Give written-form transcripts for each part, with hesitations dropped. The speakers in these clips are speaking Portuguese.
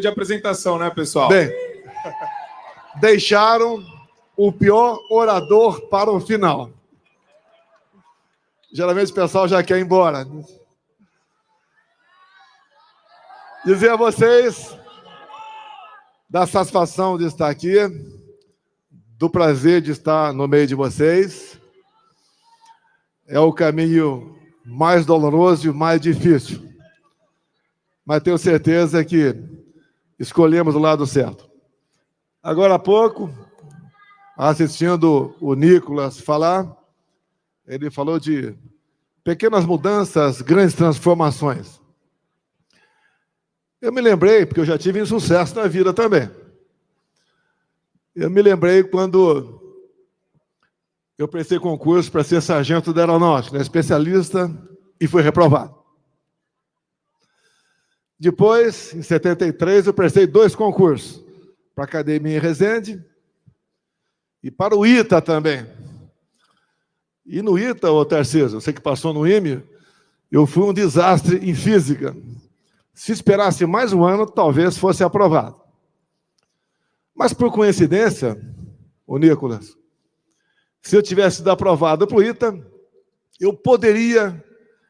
de apresentação, né, pessoal? Bem, deixaram o pior orador para o final. Geralmente o pessoal já quer ir embora. Dizer a vocês da satisfação de estar aqui, do prazer de estar no meio de vocês. É o caminho mais doloroso e mais difícil. Mas tenho certeza que escolhemos o lado certo. Agora há pouco, assistindo o Nicolas falar, ele falou de pequenas mudanças, grandes transformações. Eu me lembrei, porque eu já tive insucesso na vida também. Eu me lembrei quando eu prestei concurso para ser sargento da aeronáutica, né, especialista, e fui reprovado. Depois, em 73, eu prestei 2 concursos, para a Academia em Resende e para o ITA também. E no ITA, ô Tarcísio, você que passou no IME, eu fui um desastre em física. Se esperasse mais um ano, talvez fosse aprovado. Mas, por coincidência, ô Nicolas, se eu tivesse sido aprovado para o ITA, eu poderia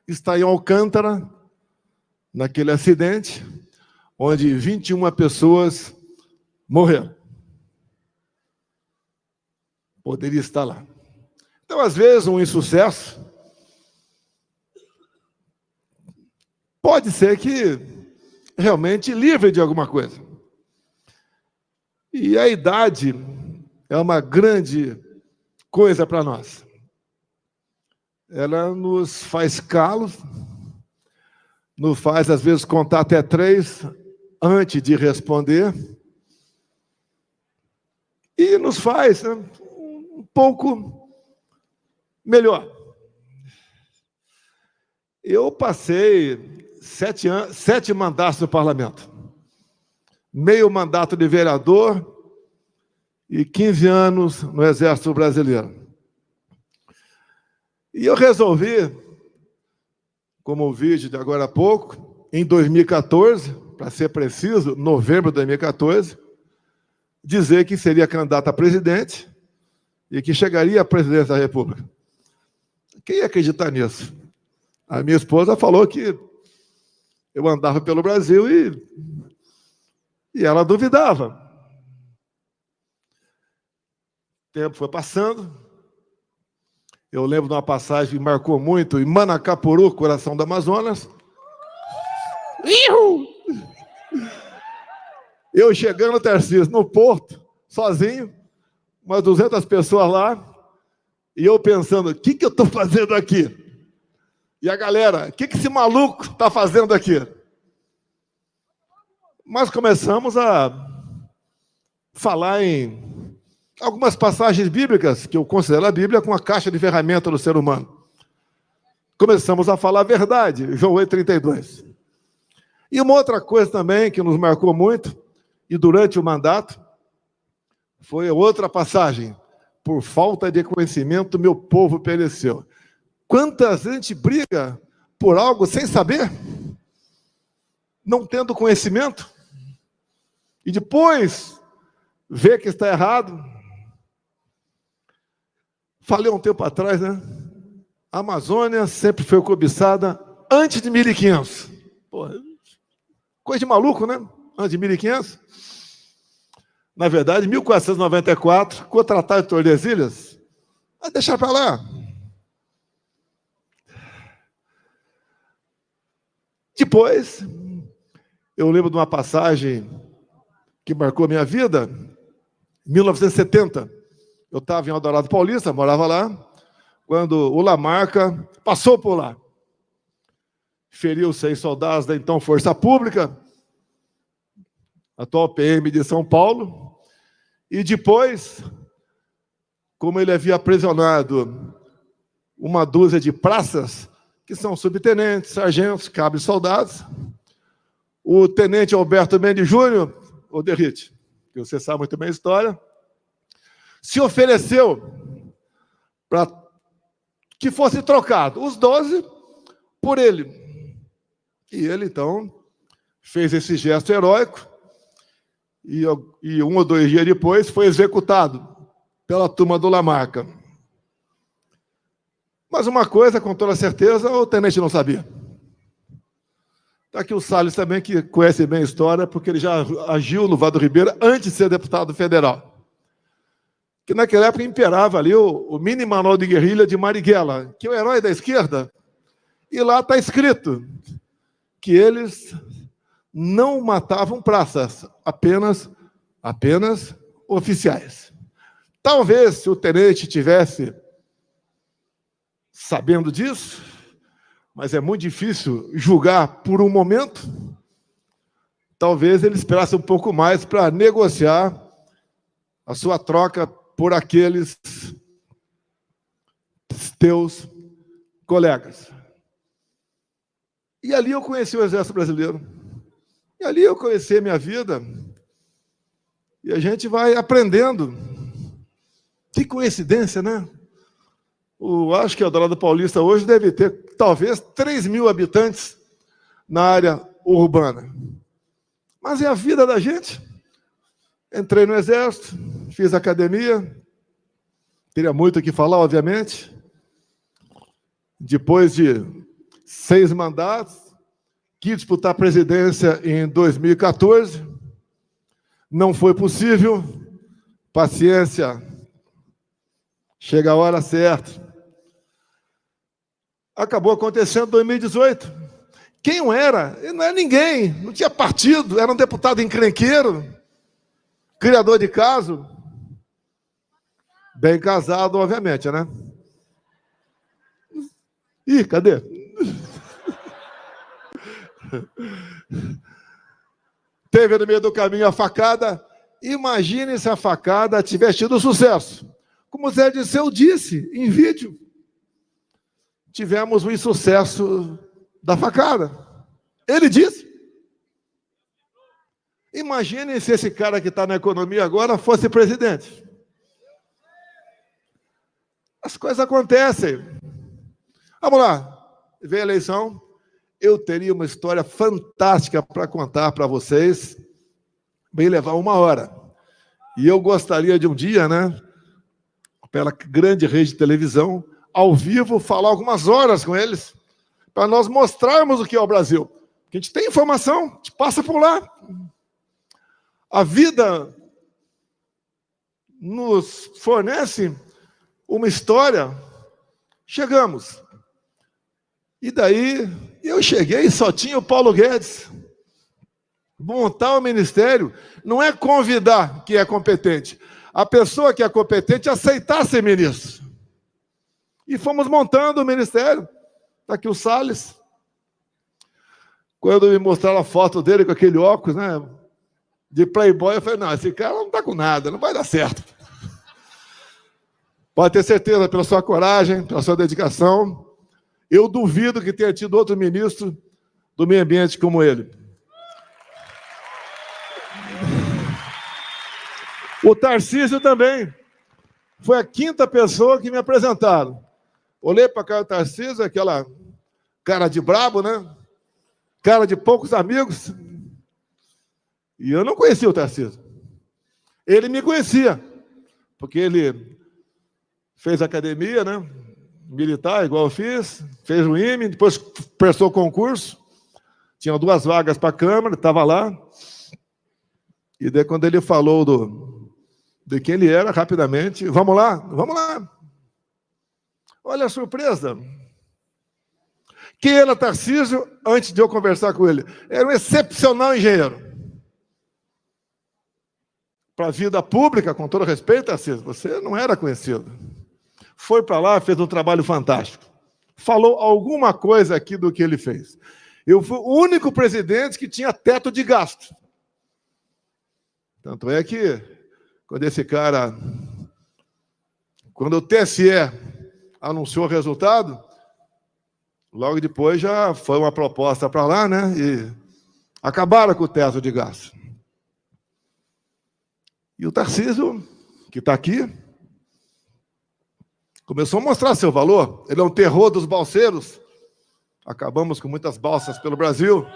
estar em Alcântara, naquele acidente, onde 21 pessoas morreram. Poderia estar lá. Então, às vezes, um insucesso pode ser que realmente livre de alguma coisa. E a idade é uma grande coisa para nós. Ela nos faz calos, nos faz, às vezes, contar até 3 antes de responder, e nos faz, né, um pouco melhor. Eu passei 7 mandatos no parlamento, meio mandato de vereador e 15 anos no Exército Brasileiro. E eu resolvi, como o vídeo de agora há pouco, em 2014, para ser preciso, novembro de 2014, dizer que seria candidato a presidente e que chegaria à presidência da República. Quem ia acreditar nisso? A minha esposa falou que eu andava pelo Brasil e ela duvidava. O tempo foi passando. Eu lembro de uma passagem que marcou muito, em Manacapuru, coração do Amazonas. Eu chegando, Tarcísio, no porto, sozinho, umas 200 pessoas lá, e eu pensando, o que eu estou fazendo aqui? E a galera, o que esse maluco está fazendo aqui? Mas começamos a falar em algumas passagens bíblicas, que eu considero a Bíblia como a caixa de ferramenta do ser humano. Começamos a falar a verdade, João 8,32. E uma outra coisa também que nos marcou muito, e durante o mandato, foi outra passagem. Por falta de conhecimento, meu povo pereceu. Quantas gente briga por algo sem saber? Não tendo conhecimento? E depois vê que está errado. Falei um tempo atrás, né? A Amazônia sempre foi cobiçada antes de 1500. Porra, coisa de maluco, né? Antes de 1500. Na verdade, 1494, com o Tratado de Tordesilhas, vai deixar para lá. Depois, eu lembro de uma passagem que marcou a minha vida, em 1970. Eu estava em Eldorado Paulista, morava lá, quando o Lamarca passou por lá. Feriu 6 soldados da então Força Pública, atual PM de São Paulo, e depois, como ele havia aprisionado uma dúzia de praças, que são subtenentes, sargentos, cabos e soldados, o tenente Alberto Mendes Júnior, o Derrite, que você sabe muito bem a história, se ofereceu para que fosse trocado os 12 por ele. E ele, então, fez esse gesto heróico e 1 ou 2 dias depois foi executado pela turma do Lamarca. Mas uma coisa, com toda certeza, o tenente não sabia. Está aqui o Salles também, que conhece bem a história, porque ele já agiu no Vado Ribeira antes de ser deputado federal. Que naquela época imperava ali o mini manual de guerrilha de Marighella, que é o herói da esquerda, e lá está escrito que eles não matavam praças, apenas oficiais. Talvez, se o tenente tivesse sabendo disso, mas é muito difícil julgar por um momento, talvez ele esperasse um pouco mais para negociar a sua troca por aqueles teus colegas. E ali eu conheci o Exército Brasileiro. E ali eu conheci a minha vida. E a gente vai aprendendo. Que coincidência, né? Acho que o Eldorado Paulista hoje deve ter, talvez, 3.000 habitantes na área urbana. Mas é a vida da gente. Entrei no Exército, fiz academia, teria muito o que falar, obviamente. Depois de 6 mandatos, quis disputar a presidência em 2014. Não foi possível. Paciência. Chega a hora certa. Acabou acontecendo em 2018. Quem não era? Ele não era ninguém, não tinha partido, era um deputado encrenqueiro, criador de caso, bem casado, obviamente, né? Ih, cadê? Teve no meio do caminho a facada. Imagine se a facada tivesse tido sucesso. Como Zé Dirceu disse em vídeo, tivemos o insucesso da facada. Ele disse. Imagine se esse cara que está na economia agora fosse presidente. As coisas acontecem. Vamos lá. Veio a eleição. Eu teria uma história fantástica para contar para vocês. Bem levar 1 hora. E eu gostaria de um dia, né, pela grande rede de televisão, ao vivo, falar algumas horas com eles, para nós mostrarmos o que é o Brasil. Porque a gente tem informação, a gente passa por lá. A vida nos fornece uma história. Chegamos. E daí, eu cheguei e só tinha o Paulo Guedes. Montar o ministério não é convidar quem é competente. A pessoa que é competente aceitar ser ministro. E fomos montando o ministério. Está aqui o Salles. Quando me mostraram a foto dele com aquele óculos, né, de playboy, eu falei, não, esse cara não está com nada, não vai dar certo. Pode ter certeza, pela sua coragem, pela sua dedicação. Eu duvido que tenha tido outro ministro do meio ambiente como ele. O Tarcísio também. Foi a 5ª pessoa que me apresentaram. Olhei para a cara do Tarcísio, aquela cara de brabo, né? Cara de poucos amigos. E eu não conhecia o Tarcísio. Ele me conhecia, porque ele fez academia, né? Militar, igual eu fiz, fez o IME, depois prestou concurso. Tinha 2 vagas para a Câmara, estava lá. E daí, quando ele falou de quem ele era, rapidamente, vamos lá. Olha a surpresa. Quem era Tarcísio, antes de eu conversar com ele? Era um excepcional engenheiro. Para a vida pública, com todo respeito, Tarcísio, você não era conhecido. Foi para lá, fez um trabalho fantástico. Falou alguma coisa aqui do que ele fez. Eu fui o único presidente que tinha teto de gasto. Tanto é que, quando o TSE anunciou o resultado, logo depois já foi uma proposta para lá, né? E acabaram com o teto de gasto. E o Tarcísio, que está aqui, começou a mostrar seu valor. Ele é um terror dos balseiros. Acabamos com muitas balsas pelo Brasil.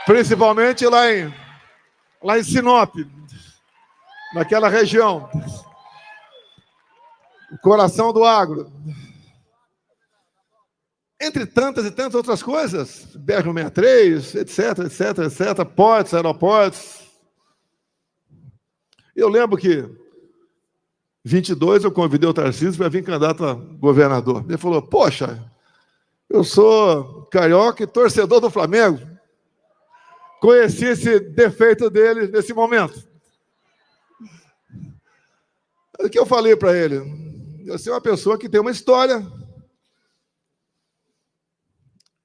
Principalmente lá lá em Sinop, naquela região, o coração do agro. Entre tantas e tantas outras coisas, BR-163, etc, etc, etc, portos, aeroportos. Eu lembro que, em 22, eu convidei o Tarcísio para vir candidato a governador. Ele falou, poxa, eu sou carioca e torcedor do Flamengo. Conheci esse defeito dele nesse momento. O que eu falei para ele? Você é uma pessoa que tem uma história,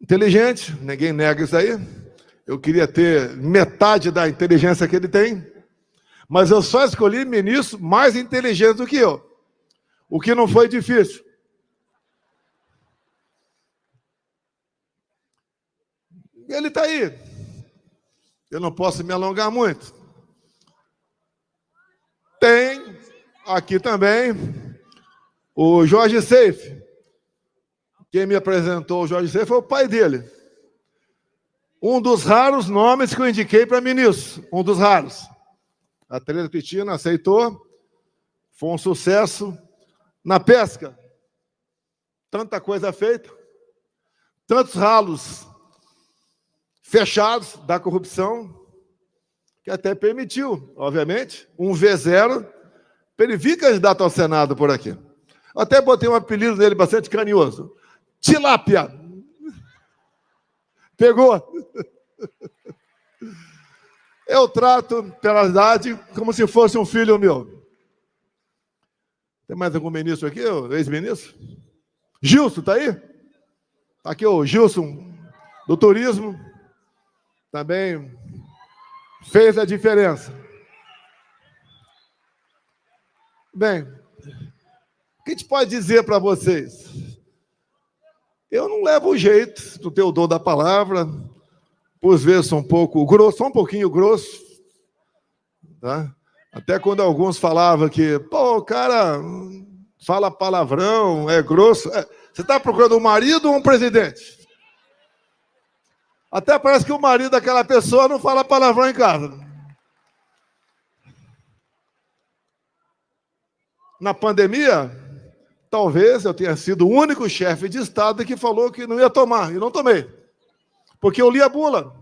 inteligente, ninguém nega isso aí. Eu queria ter metade da inteligência que ele tem, mas eu só escolhi ministro mais inteligente do que eu, o que não foi difícil. Ele está aí. Eu não posso me alongar muito. Tem aqui também o Jorge Seife. Quem me apresentou o Jorge Seife foi o pai dele. Um dos raros nomes que eu indiquei para ministro. Um dos raros. A Tereza Cristina aceitou. Foi um sucesso. Na pesca, tanta coisa feita. Tantos ralos fechados da corrupção, que até permitiu, obviamente, um V0 para ele vir candidato ao Senado por aqui. Até botei um apelido dele bastante carinhoso. Tilápia. Pegou? Eu trato, pela idade, como se fosse um filho meu. Tem mais algum ministro aqui, ex-ministro? Gilson, está aí? Está aqui o Gilson, do turismo. Também fez a diferença. Bem, o que a gente pode dizer para vocês? Eu não levo o jeito do teu dom da palavra, por vezes sou um pouco grosso, só um pouquinho grosso, tá? Até quando alguns falavam que, pô, o cara fala palavrão, é grosso. Você está procurando um marido ou um presidente? Até parece que o marido daquela pessoa não fala palavrão em casa. Na pandemia, talvez eu tenha sido o único chefe de Estado que falou que não ia tomar, e não tomei. Porque eu li a bula.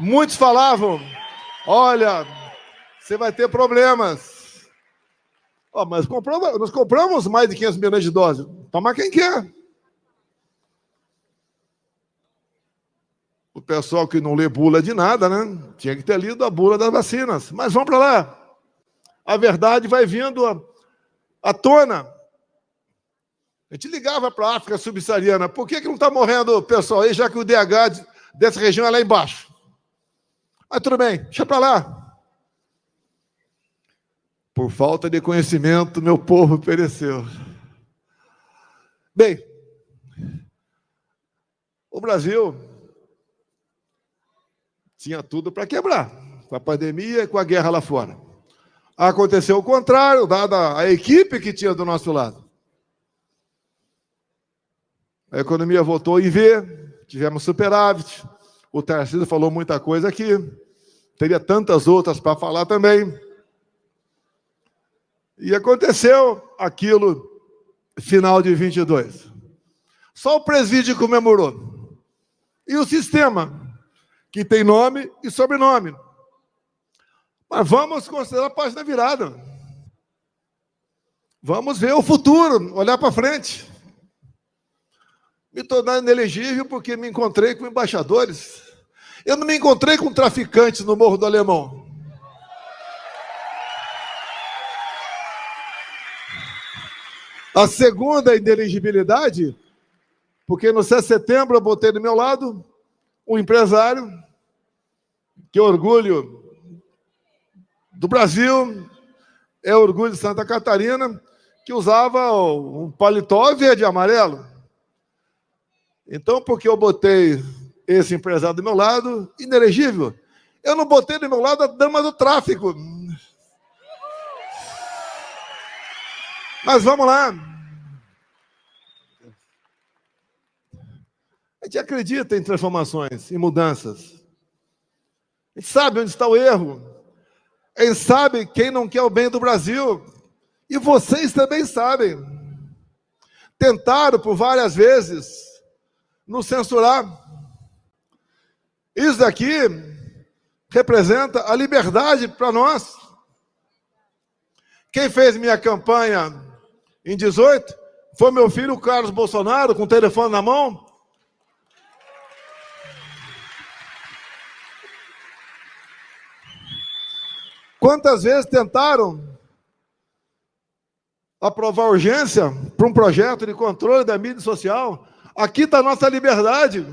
Muitos falavam, olha, você vai ter problemas. Mas nós compramos mais de 500 milhões de doses. Toma quem quer. O pessoal que não lê bula de nada, né? Tinha que ter lido a bula das vacinas. Mas vamos para lá. A verdade vai vindo à tona. A gente ligava para a África subsaariana. Por que não está morrendo o pessoal aí, já que o DH dessa região é lá embaixo? Mas tudo bem, deixa para lá. Por falta de conhecimento, meu povo pereceu. Bem, o Brasil tinha tudo para quebrar, com a pandemia e com a guerra lá fora. Aconteceu o contrário, dada a equipe que tinha do nosso lado. A economia voltou em V, tivemos superávit, o Tarcísio falou muita coisa aqui, teria tantas outras para falar também. E aconteceu aquilo final de 22. Só o presídio comemorou. E o sistema, que tem nome e sobrenome. Mas vamos considerar a página virada. Vamos ver o futuro, olhar para frente. Me tornar inelegível porque me encontrei com embaixadores. Eu não me encontrei com traficantes no Morro do Alemão. A segunda inelegibilidade, porque no 7 de setembro eu botei do meu lado um empresário, que é orgulho do Brasil, é orgulho de Santa Catarina, que usava um paletó verde e amarelo. Então, porque eu botei esse empresário do meu lado, inelegível, eu não botei do meu lado a dama do tráfico. Mas vamos lá. A gente acredita em transformações, em mudanças. A gente sabe onde está o erro. A gente sabe quem não quer o bem do Brasil. E vocês também sabem. Tentaram por várias vezes nos censurar. Isso daqui representa a liberdade para nós. Quem fez minha campanha em 18 foi meu filho Carlos Bolsonaro, com o telefone na mão. Quantas vezes tentaram aprovar urgência para um projeto de controle da mídia social? Aqui está a nossa liberdade.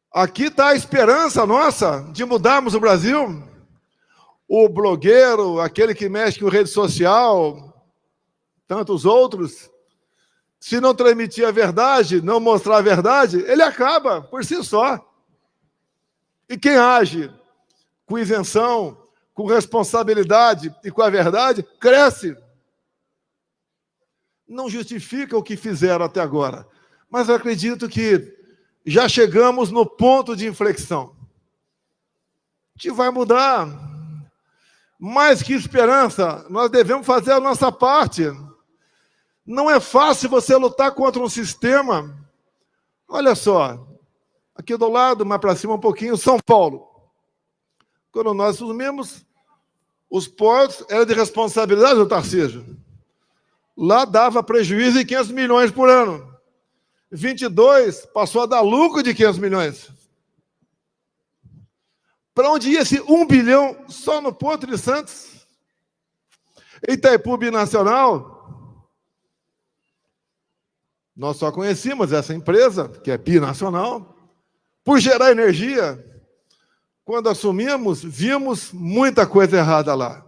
Aqui está a esperança nossa de mudarmos o Brasil. O blogueiro, aquele que mexe com rede social, tantos outros, se não transmitir a verdade, não mostrar a verdade, ele acaba por si só. E quem age com isenção, com responsabilidade e com a verdade, cresce. Não justifica o que fizeram até agora, mas eu acredito que já chegamos no ponto de inflexão. A gente vai mudar. Mais que esperança, nós devemos fazer a nossa parte. Não é fácil você lutar contra um sistema. Olha só, aqui do lado, mais para cima um pouquinho, São Paulo. Quando nós assumimos, os portos eram de responsabilidade do Tarcísio. Lá dava prejuízo de 500 milhões por ano. 22 passou a dar lucro de 500 milhões. Para onde ia esse 1 bilhão só no Porto de Santos? Itaipu Binacional, nós só conhecíamos essa empresa, que é binacional, por gerar energia. Quando assumimos, vimos muita coisa errada lá.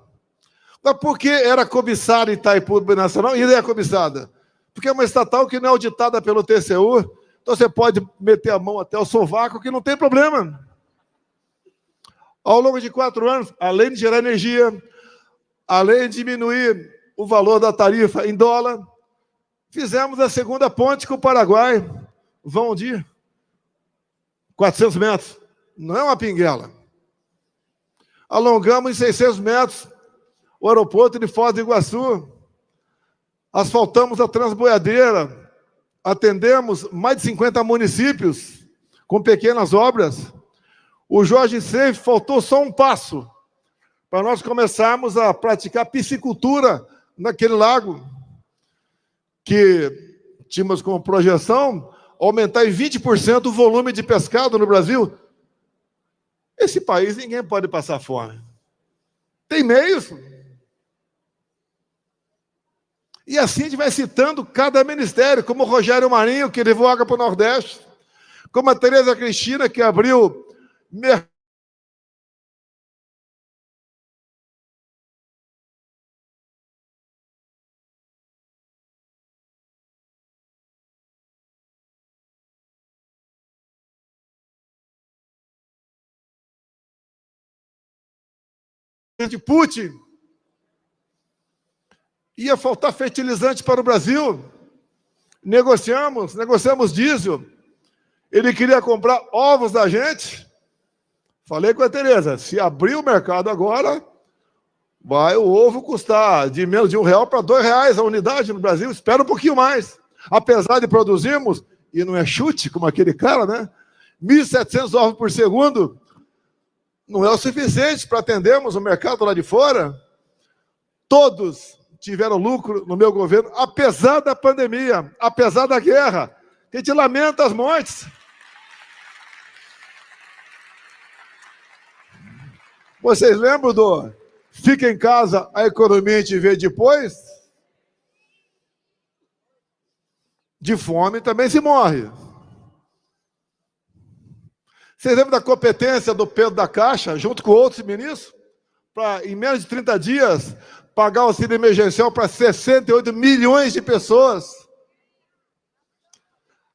Mas por que era cobiçada Itaipu Binacional? E é cobiçada? Porque é uma estatal que não é auditada pelo TCU, então você pode meter a mão até o sovaco, que não tem problema. Ao longo de 4 anos, além de gerar energia, além de diminuir o valor da tarifa em dólar, fizemos a segunda ponte com o Paraguai, vão de 400 metros, não é uma pinguela. Alongamos em 600 metros o aeroporto de Foz do Iguaçu, asfaltamos a Transboiadeira, atendemos mais de 50 municípios com pequenas obras. O Jorge Seif faltou só um passo para nós começarmos a praticar piscicultura naquele lago, que tínhamos como projeção aumentar em 20% o volume de pescado no Brasil. Esse país ninguém pode passar fome. Tem meios. E assim a gente vai citando cada ministério, como o Rogério Marinho, que levou água para o Nordeste, como a Tereza Cristina, que abriu de Putin. Ia faltar fertilizante para o Brasil. Negociamos diesel. Ele queria comprar ovos da gente. Falei com a Tereza, se abrir o mercado agora, vai o ovo custar de menos de R$1 para R$2 a unidade no Brasil. Espera um pouquinho mais. Apesar de produzirmos, e não é chute, como aquele cara, né? 1.700 ovos por segundo, não é o suficiente para atendermos o mercado lá de fora. Todos tiveram lucro no meu governo, apesar da pandemia, apesar da guerra. A gente lamenta as mortes. Vocês lembram do fica em casa, a economia a gente vê depois? De fome também se morre. Vocês lembram da competência do Pedro da Caixa, junto com outros ministros, para, em menos de 30 dias, pagar o auxílio emergencial para 68 milhões de pessoas?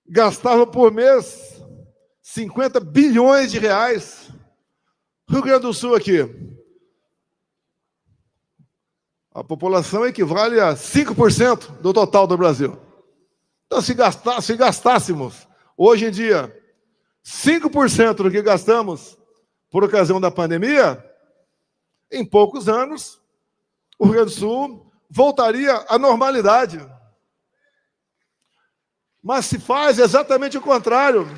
Gastavam por mês 50 bilhões de reais. Rio Grande do Sul aqui, a população equivale a 5% do total do Brasil. Então, se gastássemos, hoje em dia, 5% do que gastamos por ocasião da pandemia, em poucos anos, o Rio Grande do Sul voltaria à normalidade. Mas se faz exatamente o contrário.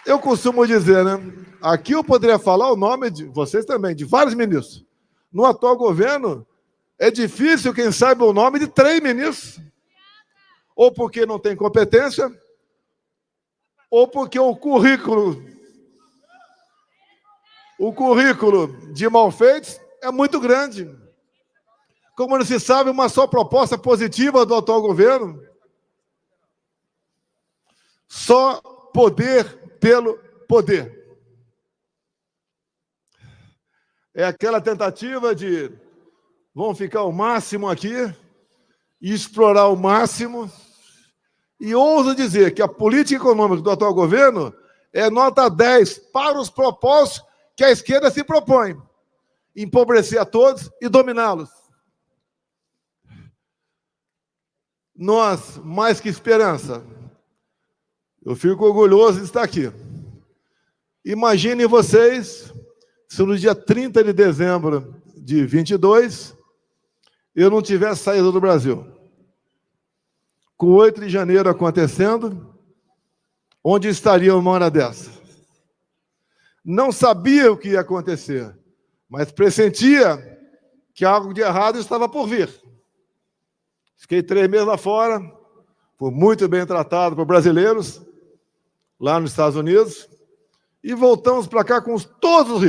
Eu costumo dizer, né? Aqui eu poderia falar o nome de vocês também, de vários ministros. No atual governo, é difícil quem saiba o nome de 3 ministros. Ou porque não tem competência, ou porque o currículo de malfeitos é muito grande. Como não se sabe uma só proposta positiva do atual governo, só poder pelo poder. É aquela tentativa de vamos ficar o máximo aqui e explorar o máximo. E ouso dizer que a política econômica do atual governo é nota 10 para os propósitos que a esquerda se propõe. Empobrecer a todos e dominá-los. Nós, mais que esperança, eu fico orgulhoso de estar aqui. Imaginem vocês se no dia 30 de dezembro de 22 eu não tivesse saído do Brasil. Com 8 de janeiro acontecendo, onde estaria uma hora dessa? Não sabia o que ia acontecer, mas pressentia que algo de errado estava por vir. Fiquei 3 meses lá fora, fui muito bem tratado por brasileiros, lá nos Estados Unidos, e voltamos para cá com todos os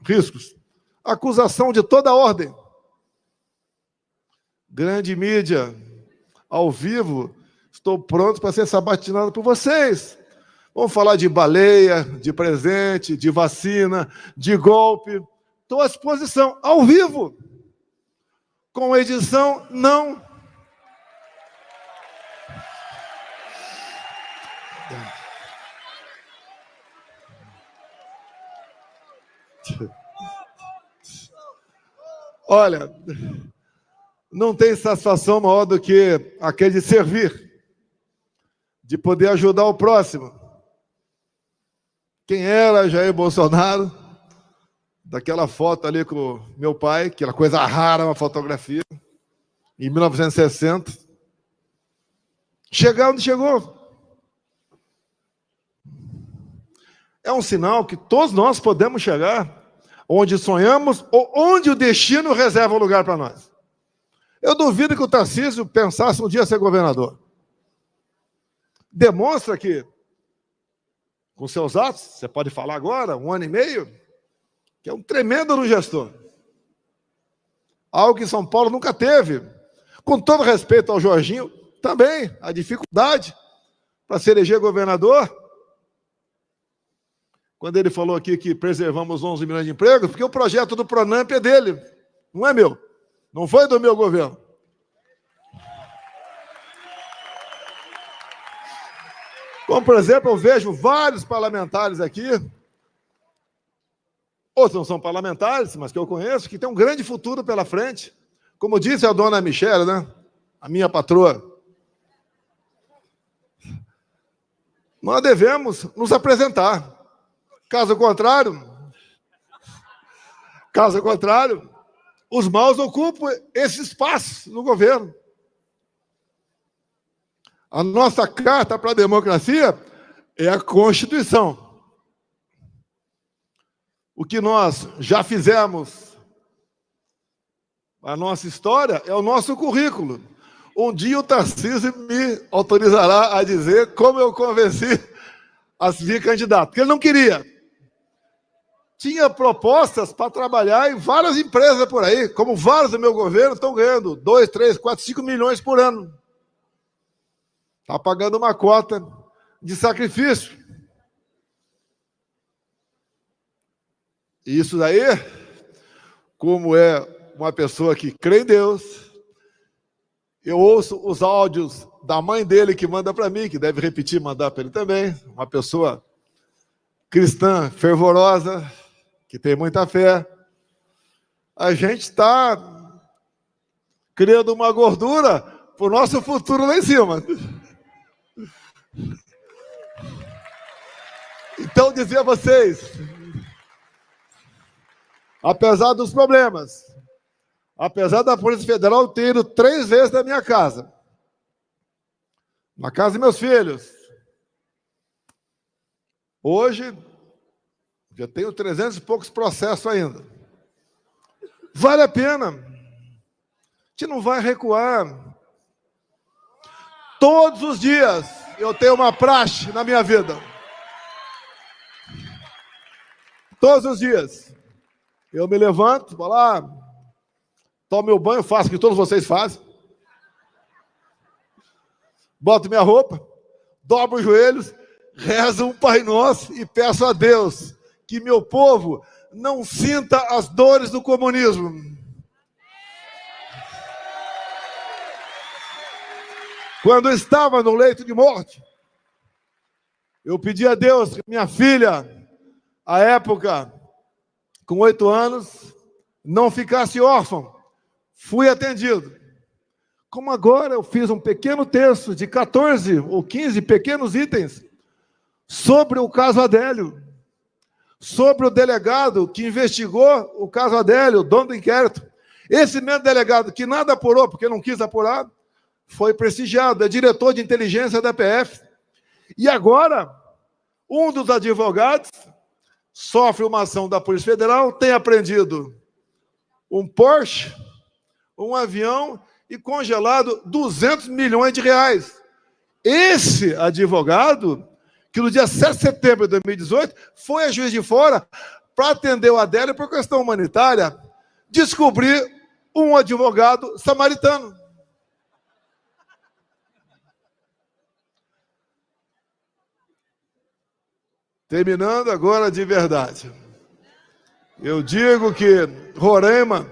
riscos. Acusação de toda ordem. Grande mídia, ao vivo, estou pronto para ser sabatinado por vocês. Vamos falar de baleia, de presente, de vacina, de golpe. Estou à disposição, ao vivo. Com edição, não. Olha, não tem satisfação maior do que aquele de servir, de poder ajudar o próximo. Quem era Jair Bolsonaro? Daquela foto ali com o meu pai, aquela coisa rara, uma fotografia, em 1960. Chegar onde chegou. É um sinal que todos nós podemos chegar onde sonhamos ou onde o destino reserva um lugar para nós. Eu duvido que o Tarcísio pensasse um dia ser governador. Demonstra que, com seus atos, você pode falar agora, 1 ano e meio, que é um tremendo gestor. Algo que São Paulo nunca teve. Com todo respeito ao Jorginho, também, a dificuldade para se eleger governador. Quando ele falou aqui que preservamos 11 milhões de empregos, porque o projeto do Pronamp é dele, não é meu. Não foi do meu governo. Como, por exemplo, eu vejo vários parlamentares aqui, outros não são parlamentares, mas que eu conheço, que tem um grande futuro pela frente. Como disse a dona Michele, né? A minha patroa. Nós devemos nos apresentar. Caso contrário, os maus ocupam esse espaço no governo. A nossa carta para a democracia é a Constituição. O que nós já fizemos, a nossa história, é o nosso currículo. Um dia o Tarcísio me autorizará a dizer como eu convenci a vir candidato, porque ele não queria. Tinha propostas para trabalhar em várias empresas por aí, como vários do meu governo estão ganhando 2, 3, 4, 5 milhões por ano. Está pagando uma cota de sacrifício. E isso daí, como é uma pessoa que crê em Deus, eu ouço os áudios da mãe dele que manda para mim, que deve repetir, mandar para ele também, uma pessoa cristã, fervorosa, que tem muita fé. A gente está criando uma gordura para o nosso futuro lá em cima. Então, dizer a vocês, apesar dos problemas, apesar da Polícia Federal ter ido 3 vezes na minha casa, na casa dos meus filhos, hoje, já tenho 300 e poucos processos ainda. Vale a pena. A gente não vai recuar. Todos os dias eu tenho uma praxe na minha vida. Todos os dias. Eu me levanto, vou lá, tomo meu banho, faço o que todos vocês fazem. Boto minha roupa, dobro os joelhos, rezo um Pai Nosso e peço a Deus que meu povo não sinta as dores do comunismo. Quando eu estava no leito de morte, eu pedi a Deus que minha filha, à época, com 8 anos, não ficasse órfã. Fui atendido. Como agora eu fiz um pequeno texto de 14 ou 15 pequenos itens sobre o caso Adélio, sobre o delegado que investigou o caso Adélio, o dono do inquérito. Esse mesmo delegado que nada apurou, porque não quis apurar, foi prestigiado, é diretor de inteligência da PF. E agora, um dos advogados sofre uma ação da Polícia Federal, tem apreendido um Porsche, um avião e congelado 200 milhões de reais. Esse advogado, que no dia 7 de setembro de 2018, foi a Juiz de Fora para atender o Adélio por questão humanitária, descobrir um advogado samaritano. Terminando agora de verdade. Eu digo que Roraima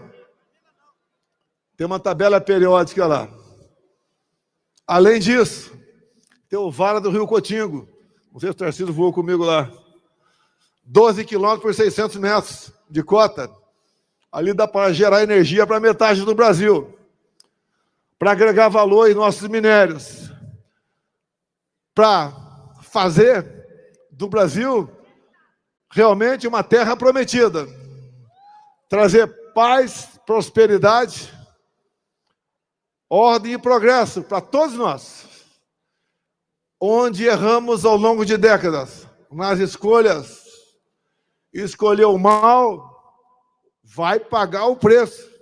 tem uma tabela periódica lá. Além disso, tem o Vale do Rio Cotingo. Não sei se o Tarcísio voou comigo lá. 12 quilômetros por 600 metros de cota. Ali dá para gerar energia para metade do Brasil. Para agregar valor em nossos minérios. Para fazer do Brasil realmente uma terra prometida. Trazer paz, prosperidade, ordem e progresso para todos nós. Onde erramos ao longo de décadas nas escolhas, escolheu o mal, vai pagar o preço.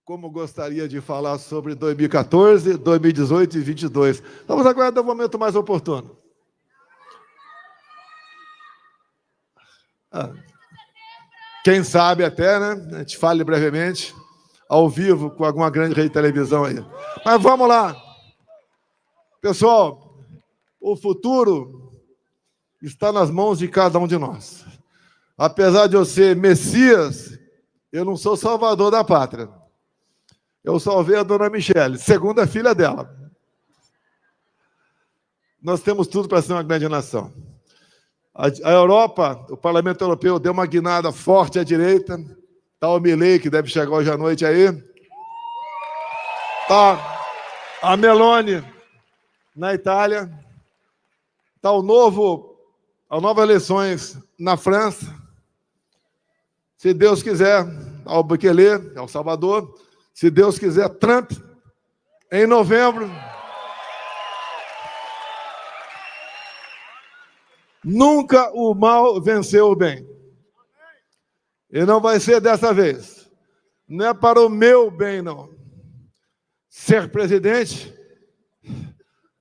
Como gostaria de falar sobre 2014, 2018 e 2022. Vamos aguardar um momento mais oportuno. Quem sabe até, né? A gente fale brevemente, ao vivo, com alguma grande rede de televisão aí. Mas vamos lá. Pessoal, o futuro está nas mãos de cada um de nós. Apesar de eu ser Messias, eu não sou salvador da pátria. Eu salvei a dona Michele, segunda filha dela. Nós temos tudo para ser uma grande nação. A Europa, o Parlamento Europeu deu uma guinada forte à direita. Está o Milei, que deve chegar hoje à noite aí. Está a Meloni, na Itália. Está as novas eleições na França. Se Deus quiser, ao Bukele, El Salvador. Se Deus quiser, Trump, em novembro. Nunca o mal venceu o bem. E não vai ser dessa vez. Não é para o meu bem, não. Ser presidente,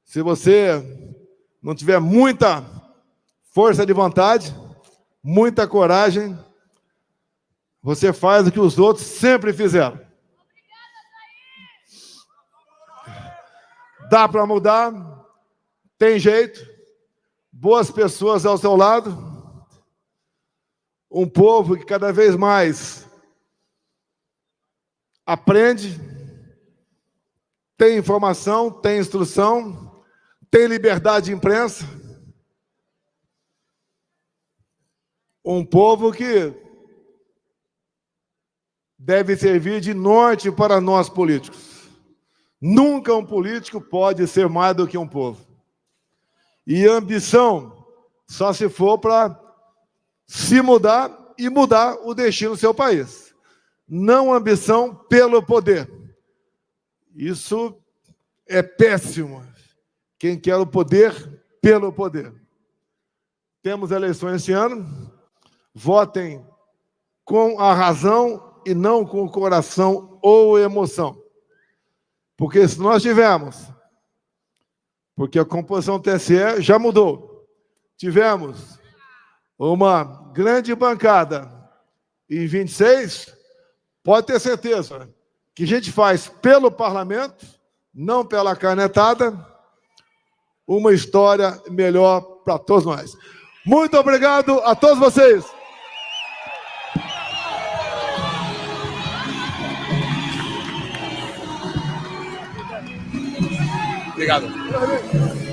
se você não tiver muita força de vontade, muita coragem, você faz o que os outros sempre fizeram. Dá para mudar, tem jeito, boas pessoas ao seu lado, um povo que cada vez mais aprende, tem informação, tem instrução, tem liberdade de imprensa, um povo que deve servir de norte para nós políticos. Nunca um político pode ser mais do que um povo. E ambição só se for para se mudar e mudar o destino do seu país. Não ambição pelo poder. Isso é péssimo. Quem quer o poder, pelo poder. Temos eleições esse ano. Votem com a razão e não com o coração ou emoção. Porque se nós tivermos, porque a composição do TSE já mudou, tivemos uma grande bancada em 26, pode ter certeza que a gente faz pelo parlamento, não pela canetada, uma história melhor para todos nós. Muito obrigado a todos vocês. Obrigado.